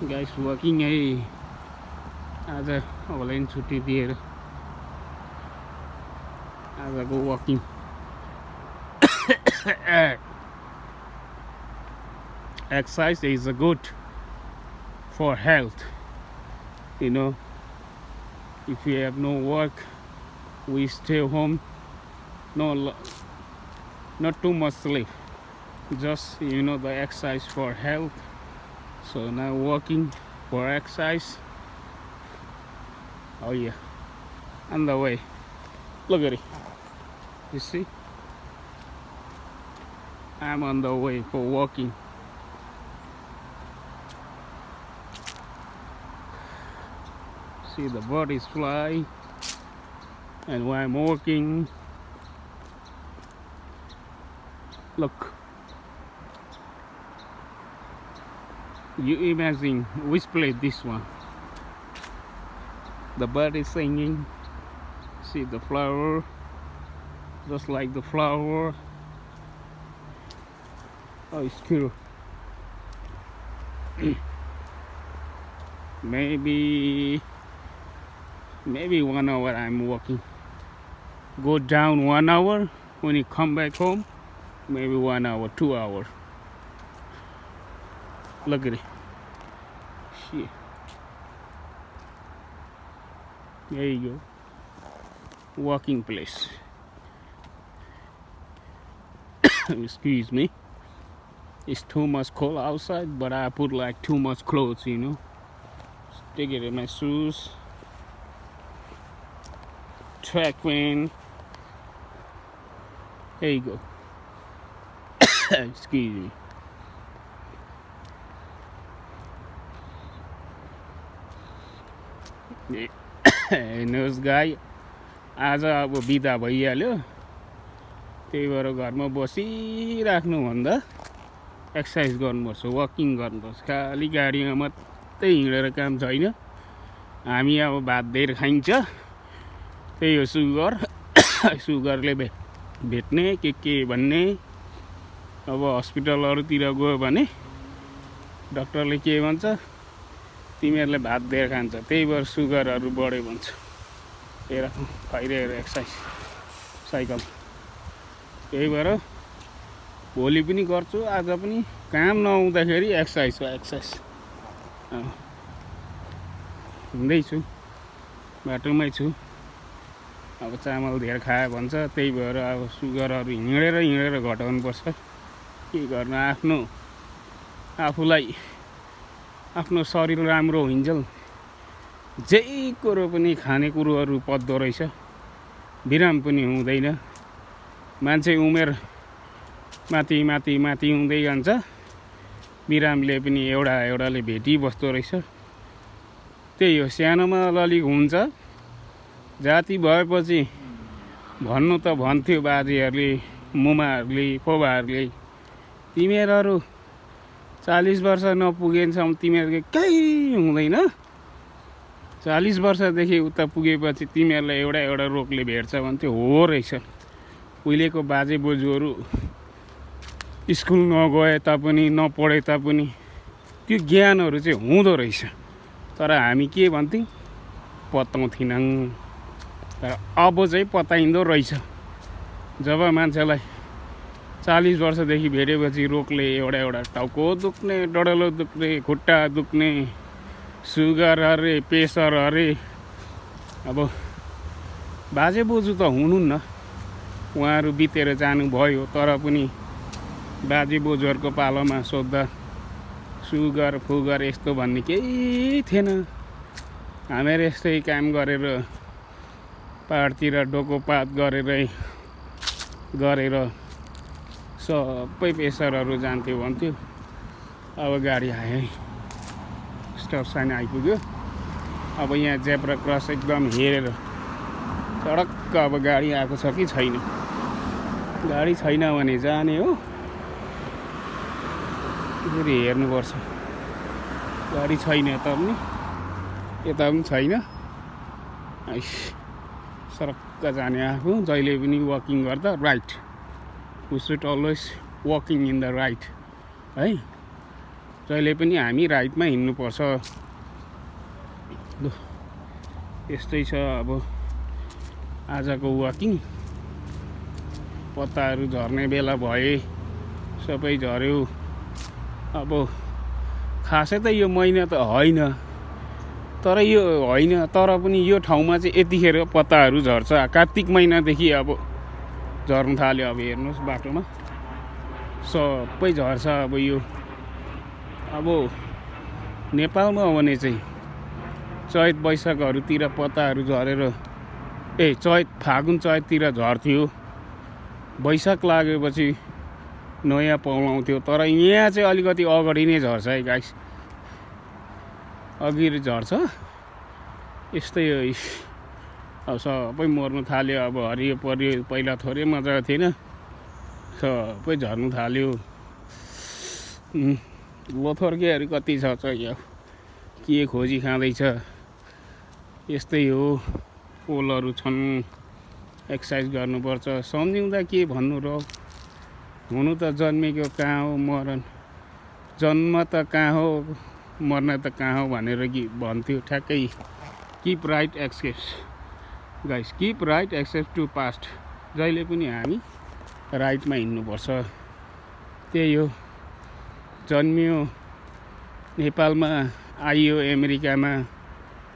guys working है आज online छुट्टी दिएर आजको working exercise is good for health, you know. If we have no work, we stay home, not too much sleep, just the exercise for health. So now working for exercise. Oh yeah, on the way. Look at it, you see, I'm on the way for walking. See the birds fly, and while I'm walking, look, you imagine which place this one. The bird is singing. See the flower, just like the flower. Oh, it's cool. maybe 1 hour I'm walking. Go down 1 hour, when you come back home, maybe 1 hour, 2 hours. Look at it. Shit. There you go. Walking place. Excuse me. It's too much cold outside, but I put like too much clothes, Stick it in my shoes. Track pant. There you go. Excuse me. हेर्नुहोस् गाई आज अब बिदा भइहाल्यो, त्यही भएर घरमा बसिराख्नुभन्दा exercise गर्नुपर्छ, वकिङ गर्नुपर्छ। खालि गाडीमा मात्रै हिँडेर काम छैन। हामी अब भात धेर खाइन्छ, त्यही हो सुगर। सुगरले भेट्ने के भन्ने। अब हस्पिटलहरूतिर गयो भने डाक्टरले के भन्छ, तिमीहरूले भात धेर खान्छ, त्यही भएर सुगरहरू बढ्यो भन्छ। हेर खैरेर एक्सर्साइज साइकल। त्यही भएर भोलि पनि गर्छु, आज पनि काम नहुँदाखेरि एक्सर्साइज हो, एक्सर्साइज। हिँड्दैछु, बाटोमै छु। अब चामल धेर खायो भन्छ, त्यही भएर अब सुगरहरू हिँडेर घटाउनुपर्छ। के गर्नु, आफूलाई आफ्नो शरीर राम्रो हुइन्जेल जे कुरो पनि खानेकुरोहरू पच्दो रहेछ, बिराम पनि हुँदैन। मान्छे उमेर माथि हुँदै जान्छ, बिरामले पनि एउटाले भेटिबस्दो रहेछ। त्यही हो, सानोमा अलिक हुन्छ, जाति भएपछि भन्नु त भन्थ्यो बाजेहरूले, मुमाहरूले, फोबाहरूले, तिमीहरू 40 वर्ष नपुगेसम्म तिमीहरूको केही हुँदैन, 40 वर्षदेखि उता पुगेपछि तिमीहरूलाई एउटा रोगले भेट्छ भन्थ्यो। हो रहेछ, उहिलेको बाजे बोजूहरू स्कुल नगए तापनि, नपढे तापनि त्यो ज्ञानहरू चाहिँ हुँदो रहेछ। तर हामी के भन्थ्यौँ, पताउँथिनौँ। तर अब चाहिँ पताइँदो रहेछ। जब मान्छेलाई 40 वर्षदेखि भेटेपछि रोगले एउटा टाउको दुख्ने, डडलो दुख्ने, खुट्टा दुख्ने, सुगर अरे, प्रेसर अरे। अब बाजे बोजू त हुनुहुन्न, उहाँहरू बितेर जानुभयो, तर पनि बाजे बोजूहरूको पालोमा सोद्धा सुगर फुगर यस्तो भन्ने केही थिएन। हामीहरू यस्तै काम गरेर पाहाडतिर डोकोपात गरेर सबै प्रेसरहरू जान्थ्यो भन्थ्यो। अब गाडी आयो, स्टप साइन आइपुग्यो। अब यहाँ जेब्रा क्रस एकदम हेरेर सडक्क अब गाडी आएको छ कि छैन। गाडी छैन भने जाने हो, फेरि हेर्नुपर्छ। गाडी छैन यता पनि छैन, सरक्क जाने आफू। जहिले पनि वकिङ गर्दा right, we should always walking in the right, है। जहिले पनि हामी राइटमा हिँड्नुपर्छ। लु यस्तै छ अब आजको वाकिङ। पत्ताहरू झर्ने बेला भए, सबै झऱ्यो। अब खासै त यो महिना त होइन, तर यो होइन, तर पनि यो ठाउँमा चाहिँ यतिखेर पत्ताहरू झर्छ। कार्तिक महिनादेखि अब झर्नु थाल्यो। अब हेर्नुहोस् बाटोमा सबै झर्छ। अब यो अब नेपालमा हो भने चाहिँ चैत वैशाखहरूतिर पत्ताहरू झरेर चैत फागुन चैततिर झर्थ्यो। वैशाख लागेपछि नयाँ पलाउँथ्यो। तर यहाँ चाहिँ अलिकति अगाडि नै झर्छ है गाइस, अघि झर्छ। यस्तै हो। अब सबै मर्नु थाल्यो। अब हरियो परियो। पहिला थोरै मजा थिएन, सबै झर्नु थाल्यो। लोथर्केहरू कति छ यहाँ, के खोजी खाँदैछ। यस्तै हो। पोलहरू छन्, एक्सर्साइज गर्नुपर्छ। सम्झिउँदा के भन्नु र, हुनु त जन्मेको कहाँ हो, मरण जन्म त कहाँ हो, मर्न त कहाँ हो भनेर कि भन्थ्यो ठ्याक्कै। Keep right accept guys, keep right accept to past. जहिले पनि हामी राइटमा हिँड्नुपर्छ। त्यही हो। जन्मियो नेपालमा, आइयो अमेरिकामा,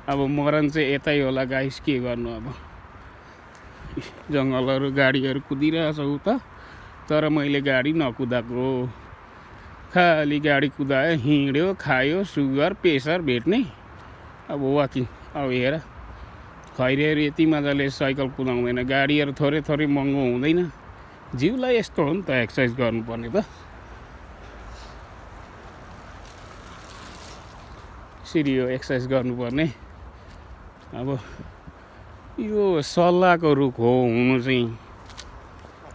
अब मरण चाहिँ यतै होला गाइस। के गर्नु अब, जङ्गलहरू गाडीहरू कुदिरहेछ उता, तर मैले गाडी नकुदाएको। खालि गाडी कुदायो, हिँड्यो, खायो, सुगर प्रेसर भेट्ने। अब वाकिङ। अब हेर खैरेहरू यति मजाले साइकल कुदाउँदैन। गाडीहरू थोरै थोरै महँगो हुँदैन। जिउलाई यस्तो हो नि त एक्सर्साइज गर्नुपर्ने त। यसरी हो एक्सर्साइज गर्नुपर्ने। अब यो सल्लाहको रुख हो हुनु चाहिँ,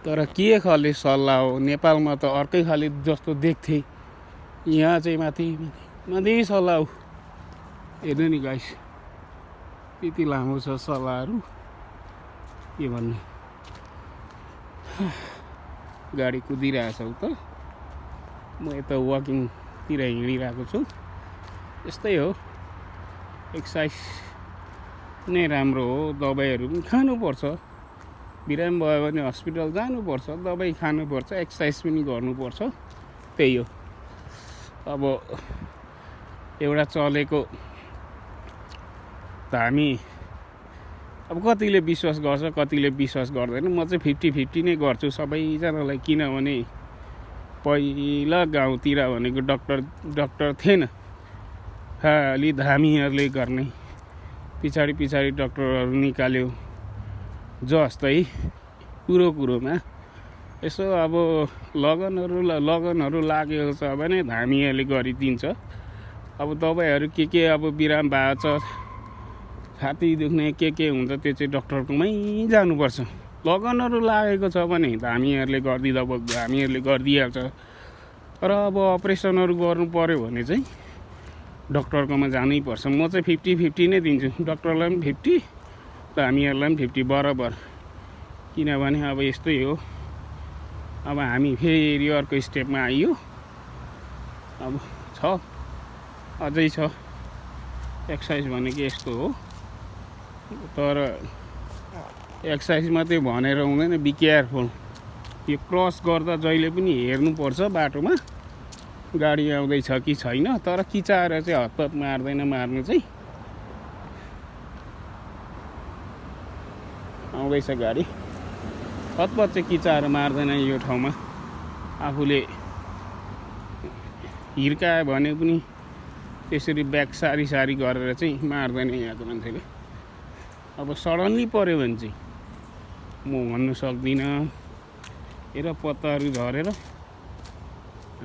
तर के खाले सल्लाह हो। नेपालमा त अर्कै खाले जस्तो देख्थे, यहाँ चाहिँ माथि माथि सल्लाह हो। हेर्नु नि गाइस, यति लामो छ सल्लाहहरू, के भन्नु। गाडी कुदिरहेछ उता, म यता वाकिङतिर हिँडिरहेको छु। यस्तै हो। एक्सर्साइज नै राम्रो हो। दबाईहरू पनि खानुपर्छ। बिरामी भयो भने हस्पिटल जानुपर्छ, दबाई खानुपर्छ, एक्सर्साइज पनि गर्नुपर्छ। त्यही हो। अब एउटा चलेको त हामी, अब कतिले विश्वास गर्छ, कतिले विश्वास गर्दैन। म चाहिँ 50-50 नै गर्छु सबैजनालाई। किनभने पहिला गाउँतिर भनेको डक्टर थिएन, खालि धामीहरूले गर्ने। पछाडि डक्टरहरू निकाल्यो। जस्तै कुरोमा यसो अब लगनहरू लागेको छ भने धामीहरूले गरिदिन्छ। अब दबाईहरू के अब बिराम भएको छ, छाती दुख्ने के हुन्छ, त्यो चाहिँ डक्टरकोमै जानुपर्छ। लगनहरू लागेको छ भने धामीहरूले गरिदिइहाल्छ। र अब अपरेसनहरू गर्नु पर्यो भने चाहिँ डक्टरकोमा जानै पर्छ। म चाहिँ 50-50 नै दिन्छु। डक्टरलाई पनि 50, धामीहरूलाई पनि 50 बराबर। किनभने अब यस्तै हो। अब हामी फेरि अर्को स्टेपमा आइयो। अब छ, अझै छ। एक्सर्साइज भनेको यस्तो हो। तर एक्सर्साइज मात्रै भनेर हुँदैन, बी केयरफुल। यो क्रस गर्दा जहिले पनि हेर्नुपर्छ बाटोमा गाडी आउँदैछ कि छैन। तर किचाएर चाहिँ हतपत मार्दैन। मार्नु चाहिँ आउँदैछ गाडी, हतपत चाहिँ किचाएर मार्दैन। यो ठाउँमा आफूले हिर्कायो भने पनि त्यसरी ब्याक सारी गरेर चाहिँ मार्दैन यहाँको मान्छेले। अब सडनली पऱ्यो भने चाहिँ म भन्नु सक्दिनँ। हेर पत्ताहरू झरेर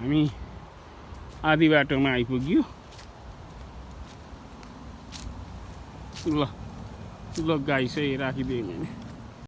हामी आधी बाटोमा आइपुग्यो। ल गाइस है राखिदिएँ मैले।